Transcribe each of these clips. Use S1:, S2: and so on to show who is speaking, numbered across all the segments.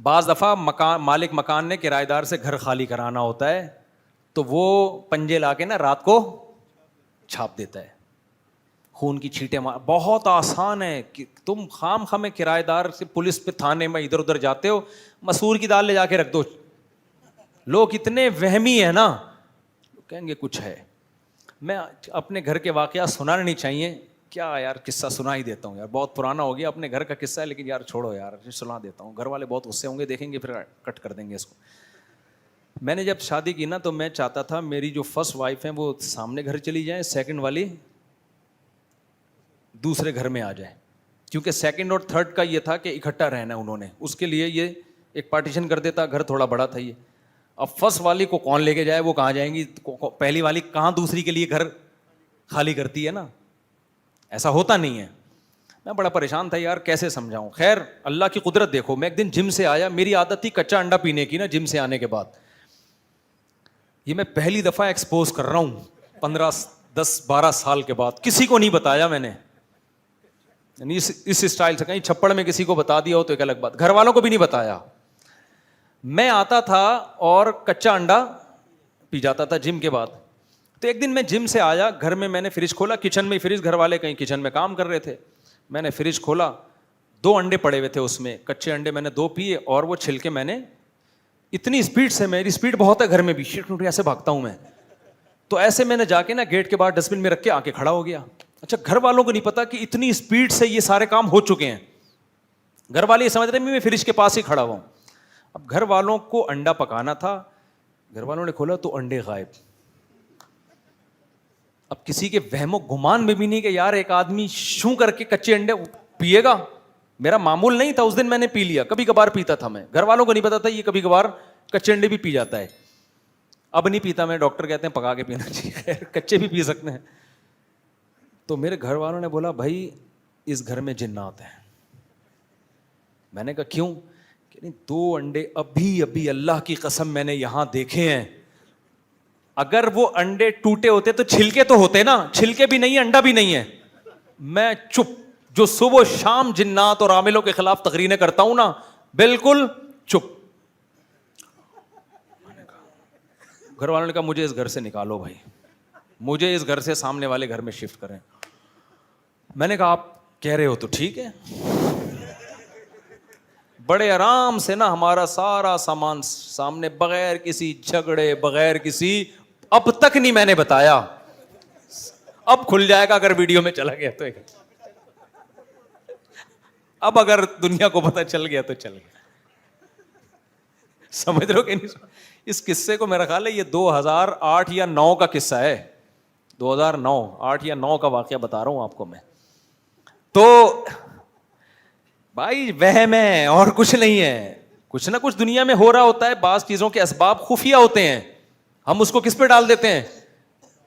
S1: بعض دفعہ مالک مکان نے کرایہ دار سے گھر خالی کرانا ہوتا ہے تو وہ پنجے لا کے نا رات کو چھاپ دیتا ہے, خون کی چھینٹیں بہت آسان ہے کہ تم خام خامے کرایہ دار سے پولیس پہ تھانے میں ادھر ادھر جاتے ہو, مسور کی دال لے جا کے رکھ دو. لوگ اتنے وہمی ہیں نا, کہیں گے کچھ ہے. میں اپنے گھر کے واقعات سنانے نہیں چاہیے, کیا یار قصہ سنا ہی دیتا ہوں یار, بہت پرانا ہو گیا, اپنے گھر کا قصہ ہے لیکن یار چھوڑو یار, سنا دیتا ہوں. گھر والے بہت غصے ہوں گے, دیکھیں گے پھر کٹ کر دیں گے اس کو. میں نے جب شادی کی نا تو میں چاہتا تھا میری جو فرسٹ وائف ہیں وہ سامنے گھر چلی جائیں, سیکنڈ والی دوسرے گھر میں آ جائے, کیونکہ سیکنڈ اور تھرڈ کا یہ تھا کہ اکٹھا رہنا انہوں نے, اس کے لیے یہ ایک پارٹیشن کر دیتا, گھر تھوڑا بڑا تھا یہ. اب فرسٹ والی کو کون لے کے جائے, وہ کہاں جائیں گی, پہلی والی کہاں دوسری کے لیے گھر خالی کرتی ہے نا, ایسا ہوتا نہیں ہے. میں بڑا پریشان تھا یار, کیسے سمجھاؤں. خیر اللہ کی قدرت دیکھو, میں ایک دن جم سے آیا, میری عادت تھی کچا انڈا پینے کی نا جم سے آنے کے بعد. یہ میں پہلی دفعہ ایکسپوز کر رہا ہوں 10-12 سال کے بعد, کسی کو نہیں بتایا میں نے, یعنی اس اسٹائل سے, کہیں چھپڑ میں کسی کو بتا دیا ہو تو ایک الگ بات, گھر والوں کو بھی نہیں بتایا. میں آتا تھا اور کچا انڈا پی جاتا تھا جم کے بعد. تو ایک دن میں جم سے آیا, گھر میں میں نے فریج کھولا, کچن میں فریج, گھر والے کہیں کچن میں کام کر رہے تھے. میں نے فریج کھولا, 2 انڈے پڑے ہوئے تھے اس میں, کچے انڈے میں نے 2 پیے, اور وہ چھلکے میں نے اتنی اسپیڈ سے, میری اسپیڈ بہت ہے گھر میں بھی, ایسے بھاگتا ہوں میں, تو ایسے میں نے جا کے نا گیٹ کے باہر ڈسٹ بن میں رکھ کے آ کے کھڑا ہو گیا. اچھا گھر والوں کو نہیں پتا کہ اتنی اسپیڈ سے یہ سارے کام ہو چکے ہیں. گھر والے یہ سمجھ رہے ہیں میں فریج کے پاس ہی کھڑا ہوا ہوں. اب گھر والوں کو انڈا پکانا تھا, گھر والوں نے کھولا تو انڈے غائب. اب کسی کے وہم و گمان میں بھی نہیں کہ یار ایک آدمی شوں کر کے کچے انڈے پیے گا. میرا معمول نہیں تھا, اس دن میں نے پی لیا, کبھی کبھار پیتا تھا میں, گھر والوں کو نہیں پتا تھا یہ کبھی کبھار کچے انڈے بھی پی جاتا ہے. اب نہیں پیتا میں, ڈاکٹر کہتے ہیں پکا کے پینا چاہیے, کچے بھی پی سکتے ہیں. تو میرے گھر والوں نے بولا بھائی اس گھر میں جنات ہیں. میں نے کہا کیوں, کہ نہیں 2 انڈے ابھی اللہ کی قسم میں نے یہاں دیکھے ہیں, اگر وہ انڈے ٹوٹے ہوتے تو چھلکے تو ہوتے نا, چھلکے بھی نہیں, انڈا بھی نہیں ہے. میں چپ, جو صبح شام جنات اور عاملوں کے خلاف تقریریں کرتا ہوں نا, بالکل چپ. گھر والوں نے کہا مجھے اس گھر سے نکالو بھائی, مجھے اس گھر سے سامنے والے گھر میں شفٹ کریں. میں نے کہا آپ کہہ رہے ہو تو ٹھیک ہے. بڑے آرام سے نا ہمارا سارا سامان سامنے, بغیر کسی جھگڑے, بغیر کسی, اب تک نہیں میں نے بتایا, اب کھل جائے گا اگر ویڈیو میں چلا گیا تو. اب اگر دنیا کو پتہ چل گیا تو چل گیا. سمجھ رہے ہو کہ نہیں؟ اس قصے کو میرا خیال ہے یہ 2008 یا 9 کا قصہ ہے, 2008 یا 9 کا واقعہ بتا رہا ہوں آپ کو میں. تو بھائی وہم ہے اور کچھ نہیں ہے, کچھ نہ کچھ دنیا میں ہو رہا ہوتا ہے. بعض چیزوں کے اسباب خفیہ ہوتے ہیں, ہم اس کو کس پہ ڈال دیتے ہیں,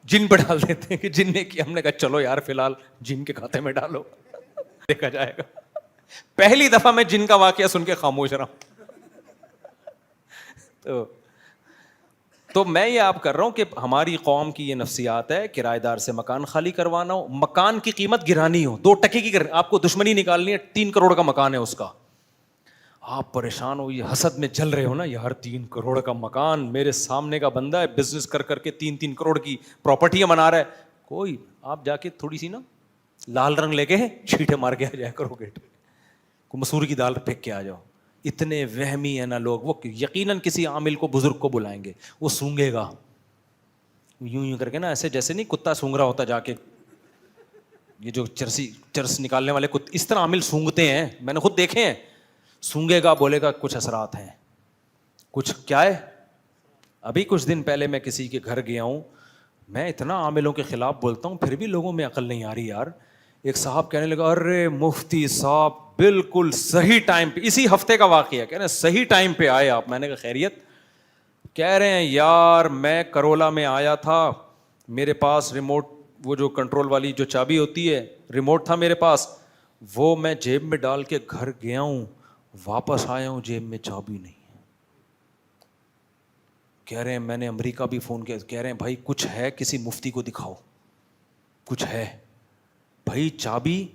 S1: جن پہ ڈال دیتے ہیں کہ جن نے کیا. ہم نے کہا چلو یار فی الحال جن کے کھاتے میں ڈالو, دیکھا جائے گا. پہلی دفعہ میں جن کا واقعہ سن کے خاموش رہا ہوں. تو میں یہ آپ کر رہا ہوں کہ ہماری قوم کی یہ نفسیات ہے, کرایہ دار سے مکان خالی کروانا ہو, مکان کی قیمت گرانی ہو, 2 ٹکے کی آپ کو دشمنی نکالنی ہے, 3 کروڑ کا مکان ہے اس کا, آپ پریشان ہو, یہ حسد میں جل رہے ہو نا یار 3 کروڑ کا مکان, میرے سامنے کا بندہ ہے بزنس کر کر کے 3 کروڑ کی پراپرٹیاں بنا رہا ہے. کوئی آپ جا کے تھوڑی سی نا لال رنگ لے کے چھینٹے مار کے آ جایا کرو گیٹ پہ, کو مسور کی دال پھینک کے آ جاؤ. اتنے وہمی ہے نا لوگ, وہ یقیناً کسی عامل کو, بزرگ کو بلائیں گے, وہ سونگے گا یوں کر کے نا, ایسے جیسے نہیں کتا سونگ رہا ہوتا جا کے, یہ جو چرس نکالنے والے اس طرح عامل سونگتے ہیں, میں نے خود دیکھے ہیں. سونگے گا, بولے گا کچھ اثرات ہیں, کچھ کیا ہے. ابھی کچھ دن پہلے میں کسی کے گھر گیا ہوں, میں اتنا عاملوں کے خلاف بولتا ہوں پھر بھی لوگوں میں عقل نہیں آ رہی یار. ایک صاحب کہنے لگا ارے مفتی صاحب بالکل صحیح ٹائم پہ, اسی ہفتے کا واقعہ, کہہ رہے ہیں صحیح ٹائم پہ آئے آپ. میں نے کہا خیریت. کہہ رہے ہیں یار میں کرولا میں آیا تھا, میرے پاس ریموٹ, وہ جو کنٹرول والی جو چابی ہوتی ہے, ریموٹ تھا میرے پاس, وہ میں جیب میں ڈال کے گھر گیا ہوں, واپس آیا ہوں جیب میں چابی نہیں ہے. کہہ رہے ہیں میں نے امریکہ بھی فون کیا, کہہ رہے ہیں بھائی کچھ ہے, کسی مفتی کو دکھاؤ, کچھ ہے بھائی, چابی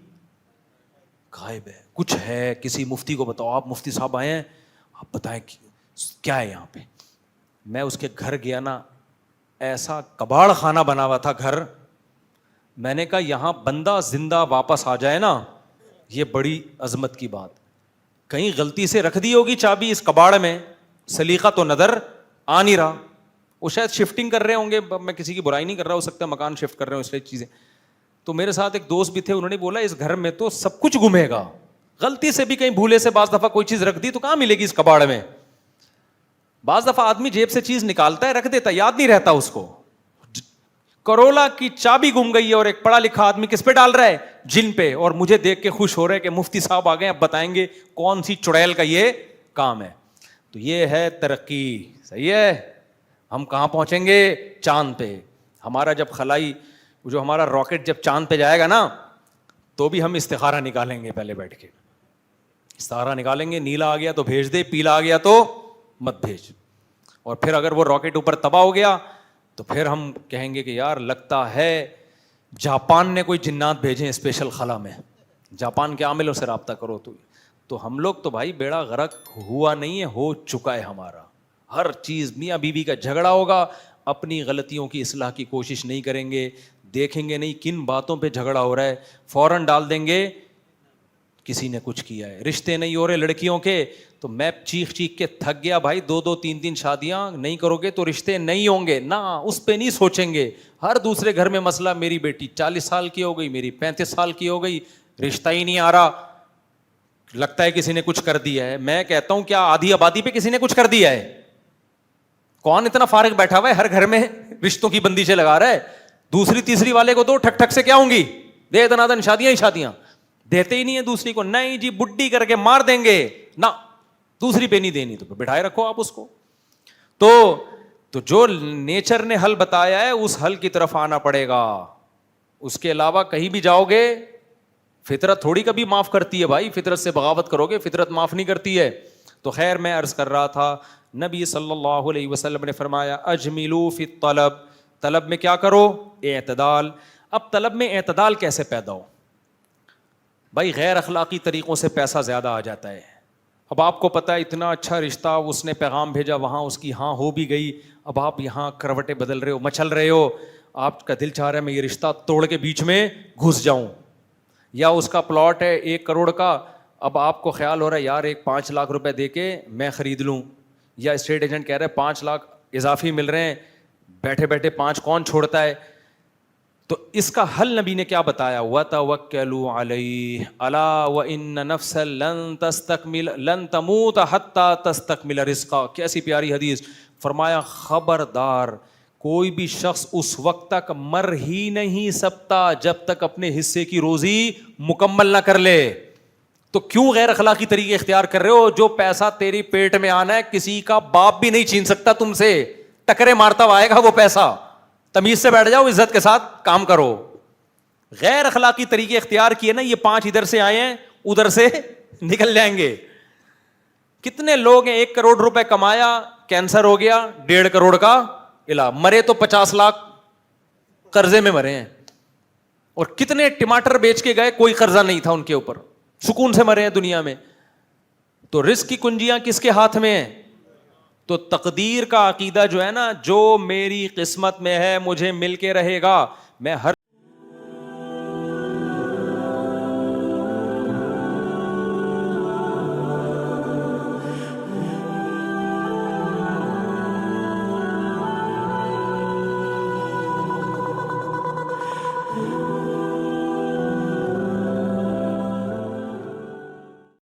S1: غائب ہے, کچھ ہے, کسی مفتی کو بتاؤ. آپ مفتی صاحب آئے ہیں, آپ بتائیں کیا ہے یہاں پہ. میں اس کے گھر گیا نا, ایسا کباڑ خانہ بنا ہوا تھا گھر. میں نے کہا یہاں بندہ زندہ واپس آ جائے نا, یہ بڑی عظمت کی بات. کہیں غلطی سے رکھ دی ہوگی چابی اس کباڑ میں, سلیقہ تو نظر آ نہیں رہا. وہ شاید شفٹنگ کر رہے ہوں گے, میں کسی کی برائی نہیں کر رہا, ہو سکتا ہے مکان شفٹ کر رہے ہوں اس لیے چیزیں. تو میرے ساتھ ایک دوست بھی تھے, انہوں نے بولا اس گھر میں تو سب کچھ گمے گا, غلطی سے بھی کہیں بھولے سے بعض دفعہ کوئی چیز رکھ دی تو کہاں ملے گی اس کباڑ میں. بعض دفعہ آدمی جیب سے چیز نکالتا ہے رکھ دیتا, یاد نہیں رہتا اس کو. کرولا کی چابی گم گئی ہے اور ایک پڑھا لکھا آدمی کس پہ ڈال رہا ہے, جن پہ. اور مجھے دیکھ کے خوش ہو رہے کہ مفتی صاحب آ گئے, اب بتائیں گے کون سی چڑیل کا یہ کام ہے. تو یہ ہے ترقی. صحیح ہے, ہم کہاں پہنچیں گے, چاند پہ. ہمارا جب خلائی جو ہمارا راکٹ جب چاند پہ جائے گا نا, تو بھی ہم استخارہ نکالیں گے, پہلے بیٹھ کے استخارہ نکالیں گے. نیلا آ گیا تو بھیج دے, پیلا آ گیا تو مت بھیج. اور پھر اگر وہ راکٹ اوپر تباہ ہو گیا تو پھر ہم کہیں گے کہ یار لگتا ہے جاپان نے کوئی جنات بھیجے اسپیشل خلا میں, جاپان کے عاملوں سے رابطہ کرو. تو ہم لوگ تو بھائی بیڑا غرق ہوا نہیں ہے, ہو چکا ہے ہمارا. ہر چیز میاں بیوی کا جھگڑا ہوگا, اپنی غلطیوں کی اصلاح کی کوشش نہیں کریں گے, دیکھیں گے نہیں کن باتوں پہ جھگڑا ہو رہا ہے, فوراً ڈال دیں گے کسی نے کچھ کیا ہے. رشتے نہیں ہو رہے لڑکیوں کے, تو میں چیخ چیخ کے تھک گیا بھائی, 2 3 شادیاں نہیں کرو گے تو رشتے نہیں ہوں گے نا, اس پہ نہیں سوچیں گے. ہر دوسرے گھر میں مسئلہ, میری بیٹی 40 سال کی ہو گئی, میری 35 سال کی ہو گئی, رشتہ ہی نہیں آ رہا, لگتا ہے کسی نے کچھ کر دیا ہے. میں کہتا ہوں کیا آدھی آبادی پہ کسی نے کچھ کر دیا ہے؟ کون اتنا فارغ بیٹھا ہوا ہے ہر گھر میں رشتوں کی بندیشیں لگا رہا ہے؟ دوسری تیسری والے کو دو, ٹھک ٹھک سے کیا ہوں گی, دے دنادن شادیاں ہی شادیاں. دیتے ہی نہیں ہے دوسری کو, نہیں جی بڈی کر کے مار دیں گے نا, دوسری پہ نہیں دینی تو بٹھائے رکھو آپ اس کو. تو جو نیچر نے حل بتایا ہے اس حل کی طرف آنا پڑے گا. اس کے علاوہ کہیں بھی جاؤ گے, فطرت تھوڑی کبھی معاف کرتی ہے بھائی, فطرت سے بغاوت کرو گے فطرت معاف نہیں کرتی ہے. تو خیر میں عرض کر رہا تھا, نبی صلی اللہ علیہ وسلم نے فرمایا اجملوا فی الطلب, طلب میں کیا کرو, اعتدال. اب طلب میں اعتدال کیسے پیدا ہو بھائی؟ غیر اخلاقی طریقوں سے پیسہ زیادہ آ جاتا ہے. اب آپ کو پتا ہے اتنا اچھا رشتہ, اس نے پیغام بھیجا وہاں اس کی ہاں ہو بھی گئی, اب آپ یہاں کروٹیں بدل رہے ہو, مچل رہے ہو, آپ کا دل چاہ رہا ہے میں یہ رشتہ توڑ کے بیچ میں گھس جاؤں. یا اس کا پلاٹ ہے 1 کروڑ کا, اب آپ کو خیال ہو رہا ہے یار ایک 5 لاکھ روپے دے کے میں خرید لوں, یا اسٹیٹ ایجنٹ کہہ رہے ہیں 5 لاکھ اضافی مل رہے ہیں, بیٹھے بیٹھے 5 کون چھوڑتا ہے. تو اس کا حل نبی نے کیا بتایا, وَتَوَكَّلُوا عَلَيْهِ أَلَا وَإِنَّ نَفْسًا لَن تَمُوتَ حَتَّى تَسْتَكْمِلَ رِزْقَهَا. کیسی پیاری حدیث. فرمایا خبردار کوئی بھی شخص اس وقت تک مر ہی نہیں سکتا جب تک اپنے حصے کی روزی مکمل نہ کر لے. تو کیوں غیر اخلاقی طریقے اختیار کر رہے ہو؟ جو پیسہ تیری پیٹ میں آنا ہے کسی کا باپ بھی نہیں چھین سکتا تم سے, ٹکرے مارتا ہوا آئے گا وہ پیسہ. تمیز سے بیٹھ جاؤ, عزت کے ساتھ کام کرو. غیر اخلاقی طریقے اختیار کیے نا, یہ 5 ادھر سے آئے ہیں ادھر سے نکل جائیں گے. کتنے لوگ ہیں 1 کروڑ روپے کمایا, کینسر ہو گیا, 1.5 کروڑ کا علاج, مرے تو 50 لاکھ قرضے میں مرے ہیں. اور کتنے ٹماٹر بیچ کے گئے, کوئی قرضہ نہیں تھا ان کے اوپر, سکون سے مرے ہیں دنیا میں. تو رزق کی کنجیاں کس کے ہاتھ میں ہیں؟ تو تقدیر کا عقیدہ جو ہے نا, جو میری قسمت میں ہے مجھے مل کے رہے گا. میں ہر